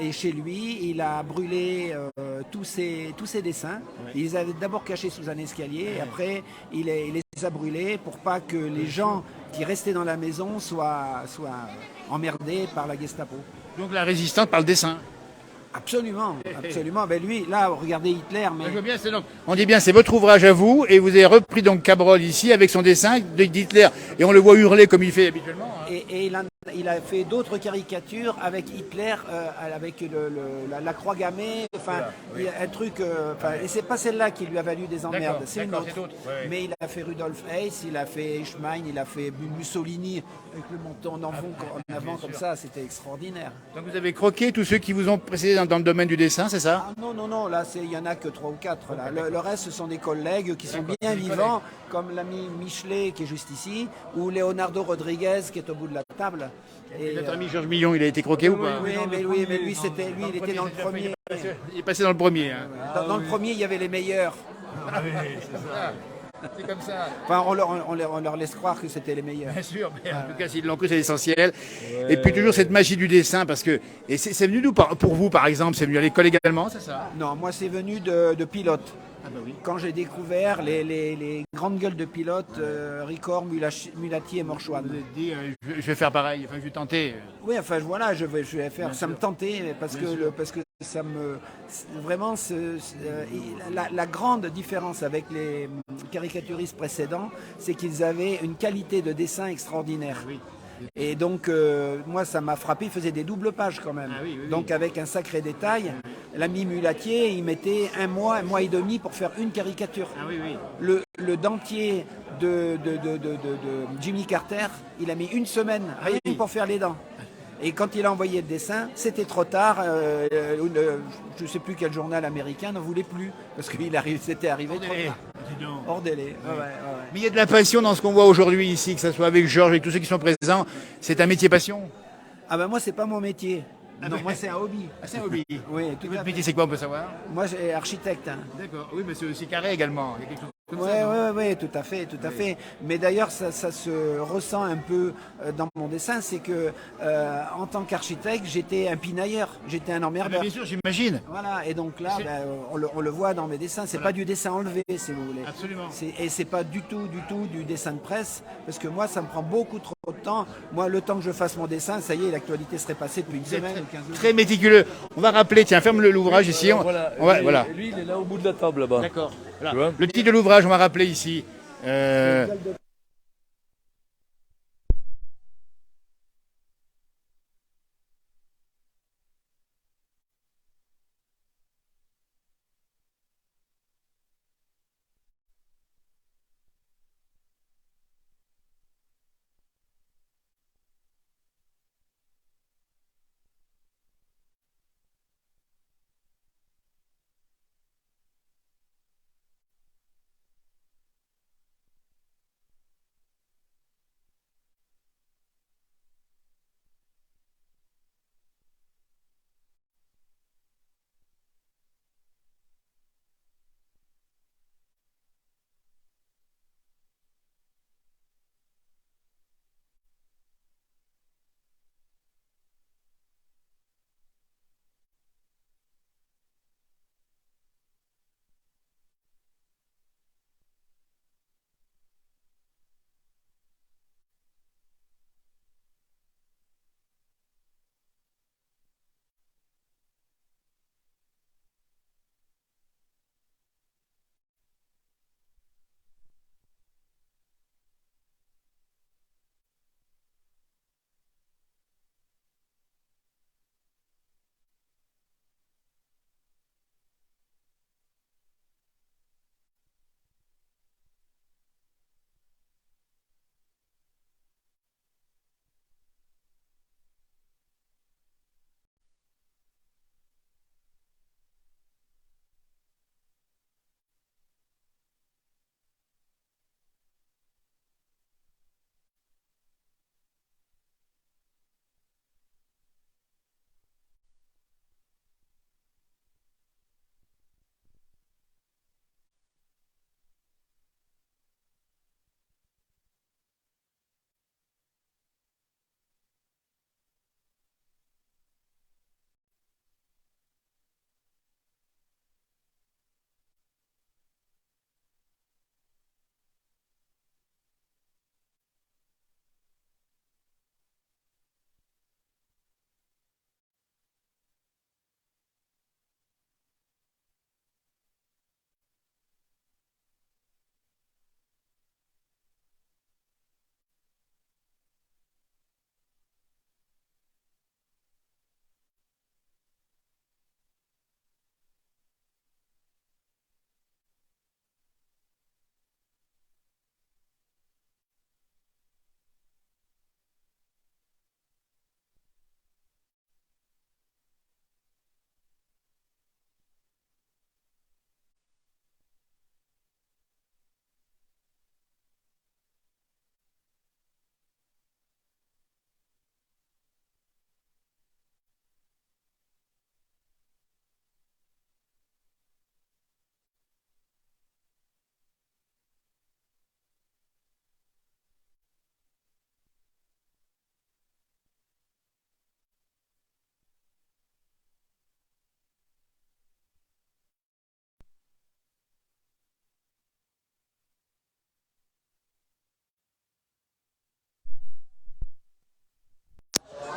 et chez lui, il a brûlé tous ses dessins. Ouais. Il les avait d'abord cachés sous un escalier, et après il les a brûlés pour pas que les gens qui restaient dans la maison soient emmerdés par la Gestapo. Donc la résistance par le dessin. Absolument, absolument. Ben lui, là, regardez Hitler, mais Je veux bien, on dit bien, c'est votre ouvrage à vous, et vous avez repris donc Cabrol ici avec son dessin d'Hitler, et on le voit hurler comme il fait habituellement. Hein. Et il a fait d'autres caricatures avec Hitler, avec la croix gammée, enfin, il y a un truc, et c'est pas celle-là qui lui a valu des emmerdes, D'accord, c'est une d'accord, autre. c'est d'autres, ouais. Mais il a fait Rudolf Hess, il a fait Eichmann, il a fait Mussolini, avec le menton en avant comme ça, c'était extraordinaire. Donc vous avez croqué tous ceux qui vous ont précédé dans le domaine du dessin, c'est ça? Ah, non, là, il y en a que 3 ou 4. Là. Le reste, ce sont des collègues qui sont bien vivants, comme l'ami Michelet qui est juste ici, ou Leonardo Rodriguez qui est au bout de la table. Et notre ami Georges Millon, il a été croqué ou pas? Oui, mais lui, il était dans le premier. Il est passé dans le premier. Hein. Dans le premier, il y avait les meilleurs. Ah oui, c'est ça. C'est comme ça. Enfin, on leur laisse croire que c'était les meilleurs. Bien sûr, mais en tout cas, s'ils l'ont cru, c'est l'essentiel. Et puis toujours cette magie du dessin, parce que et c'est venu d'où pour vous, par exemple? C'est venu à l'école également, c'est ça? Non, moi, c'est venu de pilotes. Ah bah oui. Quand j'ai découvert les grandes gueules de pilotes, Ricor, Mulatier et Morchouane. Vous vous êtes dit, je vais faire pareil, enfin, je vais tenter. Oui, enfin voilà, je vais faire. Bien ça sûr. me tentait parce que ça me vraiment la grande différence avec les caricaturistes précédents, c'est qu'ils avaient une qualité de dessin extraordinaire. Oui. Et donc moi ça m'a frappé, il faisait des doubles pages quand même. Ah oui, oui, donc avec un sacré détail. L'ami Mulatier, il mettait un mois et demi pour faire une caricature. Ah oui, oui. Le dentier de Jimmy Carter, il a mis une semaine rien que pour faire les dents. Et quand il a envoyé le dessin, c'était trop tard. Je ne sais plus quel journal américain n'en voulait plus. Parce que c'était arrivé trop tard. Hors délai. Ouais. Mais il y a de la passion dans ce qu'on voit aujourd'hui ici, que ce soit avec Georges, avec tous ceux qui sont présents. C'est un métier passion. Ah ben moi, c'est pas mon métier. Non, moi, c'est un hobby. Ah, c'est un hobby. Oui, tout Votre à métier, fait. c'est quoi, on peut savoir? Moi, j'ai architecte. Hein. D'accord. Oui, mais c'est aussi carré également. Il y a quelque chose comme ça, non? Oui, tout à fait. Mais d'ailleurs, ça se ressent un peu dans mon dessin, c'est que en tant qu'architecte, j'étais un pinailleur, j'étais un Ah, emmerdeur. bien sûr, j'imagine. Voilà, et donc là, on le voit dans mes dessins, c'est pas du dessin enlevé, si vous voulez. Absolument. Et c'est pas du tout du dessin de presse, parce que moi, ça me prend beaucoup trop de temps. Moi, le temps que je fasse mon dessin, ça y est, l'actualité serait passée depuis une semaine ou 15 jours. Très méticuleux. On va rappeler, tiens, ferme l'ouvrage ici. Voilà. Lui, il est là au bout de la table là-bas. D'accord. Voilà. Tu vois Le titre de l'ouvrage, on va rappeler ici.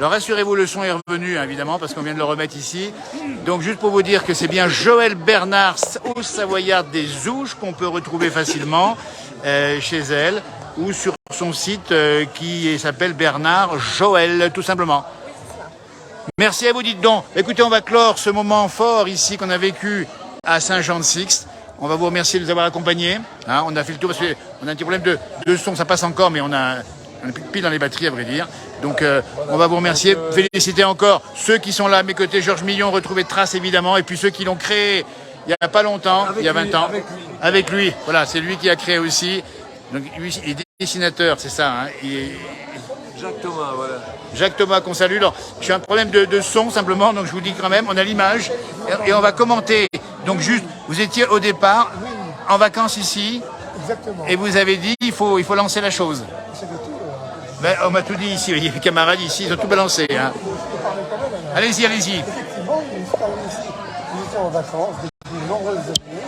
Alors rassurez-vous, le son est revenu, hein, évidemment, parce qu'on vient de le remettre ici. Donc juste pour vous dire que c'est bien Joëlle Bernard, au Savoyarde des Ouches, qu'on peut retrouver facilement chez elle, ou sur son site qui s'appelle Bernard Joëlle, tout simplement. Merci à vous, dites donc. Écoutez, on va clore ce moment fort ici qu'on a vécu à Saint-Jean-de-Sixte. On va vous remercier de nous avoir accompagnés. Hein, on a fait le tour parce qu'on a un petit problème de son, ça passe encore, mais on est pile dans les batteries, à vrai dire. Donc on va vous remercier, féliciter encore ceux qui sont là à mes côtés. Georges Millon, retrouver Trace évidemment, et puis ceux qui l'ont créé il n'y a pas longtemps, il y a 20 ans. Avec lui, voilà, c'est lui qui a créé aussi. Donc lui, il est dessinateur, c'est ça. Hein, Jacques Thomas, voilà. Jacques Thomas qu'on salue. Alors, j'ai un problème de son simplement, donc je vous dis quand même, on a l'image et on va commenter. Donc juste, vous étiez au départ en vacances ici. Exactement. Et vous avez dit il faut lancer la chose. Ben, on m'a tout dit ici, les camarades ici, ils ont tout balancé. Hein. Allez-y, allez-y. Effectivement, nous étions en vacances depuis de nombreuses années.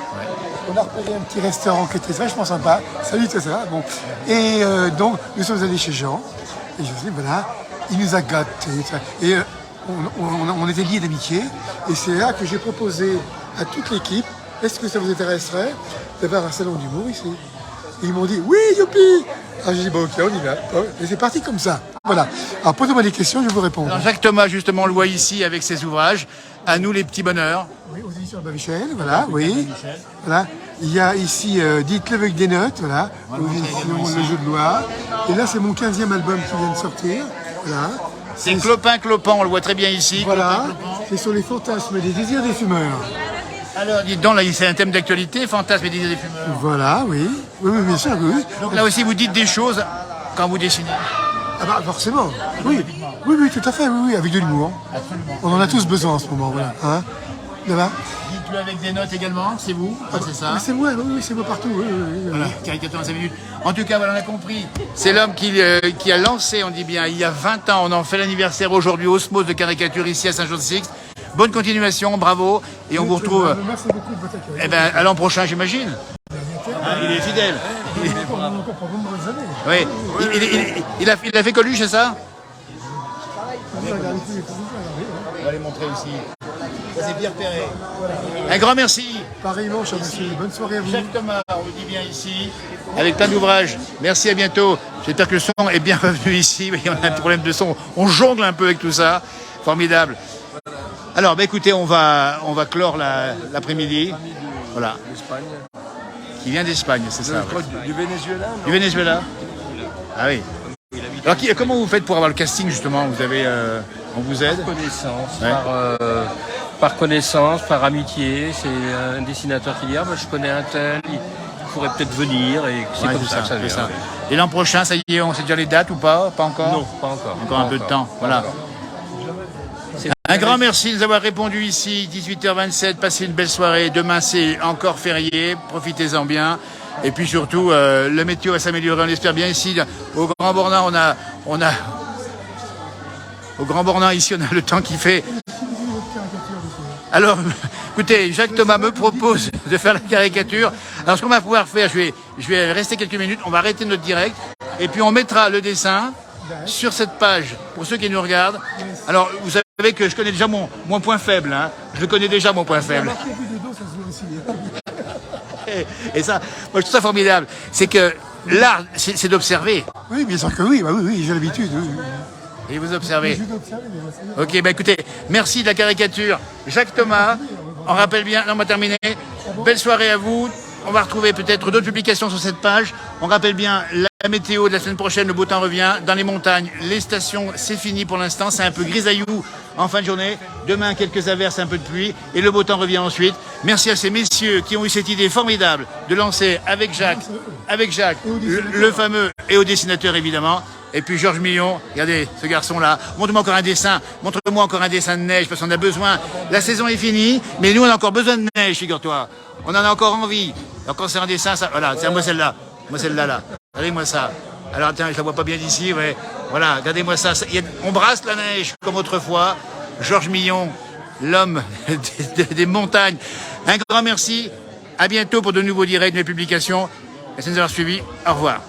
On a repéré un petit restaurant qui était vachement sympa. Salut, tout ça. Bon. Et donc, nous sommes allés chez Jean. Et je me suis dit, voilà, il nous a gâtés. Et on était liés d'amitié. Et c'est là que j'ai proposé à toute l'équipe, est-ce que ça vous intéresserait d'avoir un salon d'humour ici? Et ils m'ont dit, oui, youpi. Alors j'ai dit, bon, ok, on y va. Et c'est parti comme ça. Voilà. Alors posez-moi des questions, je vais vous répondre. Alors, Jacques Thomas, justement, on le voit ici avec ses ouvrages. À nous, les petits bonheurs. Oui, aux éditions de Michel, voilà, oui. Voilà. Il y a ici Dites-le avec des notes, voilà, aux éditions Le Jeu de Loi. Et là, c'est mon 15e album qui vient de sortir. Voilà. C'est Clopin Clopin, on le voit très bien ici. Voilà. C'est sur les fantasmes et les désirs des fumeurs. Alors, dites donc, là, c'est un thème d'actualité, fantasmes et désirs des fumeurs. Voilà, oui. Oui, bien sûr, oui. Donc là aussi, vous dites des choses quand vous dessinez. Ah bah forcément, oui. Oui, tout à fait, oui, avec de l'humour. On en a tous besoin en ce moment, voilà. Hein, là-bas. Dites-le avec des notes également, c'est vous, c'est ça. Oui, c'est moi, oui, c'est moi partout. Oui. Voilà, caricature en 5 minutes. En tout cas, voilà, on a compris. C'est l'homme qui a lancé, on dit bien, il y a 20 ans. On en fait l'anniversaire aujourd'hui, Osmose de caricature ici à Saint-Jean-de-Sixte. Bonne continuation, bravo. Et on vous retrouve. Merci beaucoup de votre accueil. Eh ben, à l'an prochain, j'imagine. Il est fidèle. On a encore pour de nombreuses années. Oui. Il a fait Coluche, c'est ça? On va les montrer ici. Ça, c'est Pierre Perret. Un grand merci. Pareillement, cher monsieur. Bonne soirée à vous. Jacques Thomas, on le dit bien ici, avec plein d'ouvrages. Merci, à bientôt. J'espère que le son est bien revenu ici. On a un problème de son. On jongle un peu avec tout ça. Formidable. Alors, écoutez, on va clore l'après-midi. Voilà. Qui vient d'Espagne, c'est ça. Du Venezuela. Du Venezuela. Ah oui. Alors, comment vous faites pour avoir le casting, justement? Vous avez, on vous aide? Par connaissance, par amitié. C'est un dessinateur qui dit, ah, bah, je connais un tel, il pourrait peut-être venir. Et c'est comme ça que ça vient. Et l'an prochain, ça y est, on sait déjà les dates ou pas? Pas encore? Non, pas encore. Encore un peu de temps, voilà. Un grand merci de nous avoir répondu ici, 18h27, passez une belle soirée. Demain, c'est encore férié, profitez-en bien. Et puis surtout, le météo va s'améliorer, on l'espère bien ici. Au Grand Bornand, au Grand Bornand, ici, on a le temps qui fait. Alors, écoutez, Jacques Thomas me propose de faire la caricature. Alors, ce qu'on va pouvoir faire, je vais rester quelques minutes, on va arrêter notre direct, et puis on mettra le dessin sur cette page, pour ceux qui nous regardent. Alors, vous savez que je connais déjà mon point faible, hein. Je connais déjà mon point faible. Et ça, moi je trouve ça formidable. C'est que l'art, c'est d'observer. Oui, bien sûr que oui, j'ai l'habitude. Oui. Et vous observez. Ok, écoutez, merci de la caricature. Jacques Thomas, on rappelle bien, on va terminer. Belle soirée à vous. On va retrouver peut-être d'autres publications sur cette page. On rappelle bien la météo de la semaine prochaine, le beau temps revient. Dans les montagnes, les stations, c'est fini pour l'instant. C'est un peu grisaillou en fin de journée. Demain, quelques averses, un peu de pluie. Et le beau temps revient ensuite. Merci à ces messieurs qui ont eu cette idée formidable de lancer avec Jacques, le fameux, et au dessinateur évidemment. Et puis Georges Millon, regardez ce garçon-là. Montre-moi encore un dessin. Montre-moi encore un dessin de neige parce qu'on a besoin. La saison est finie, mais nous on a encore besoin de neige, figure-toi. On en a encore envie. Encore c'est un dessin, ça. Voilà, c'est moi celle-là. Moi celle-là, là. Regardez-moi ça. Alors attends, je la vois pas bien d'ici, ouais. Voilà, regardez-moi ça. On brasse la neige comme autrefois. Georges Millon, l'homme des montagnes. Un grand merci. À bientôt pour de nouveaux directs, de mes publications. Merci de nous avoir suivis. Au revoir.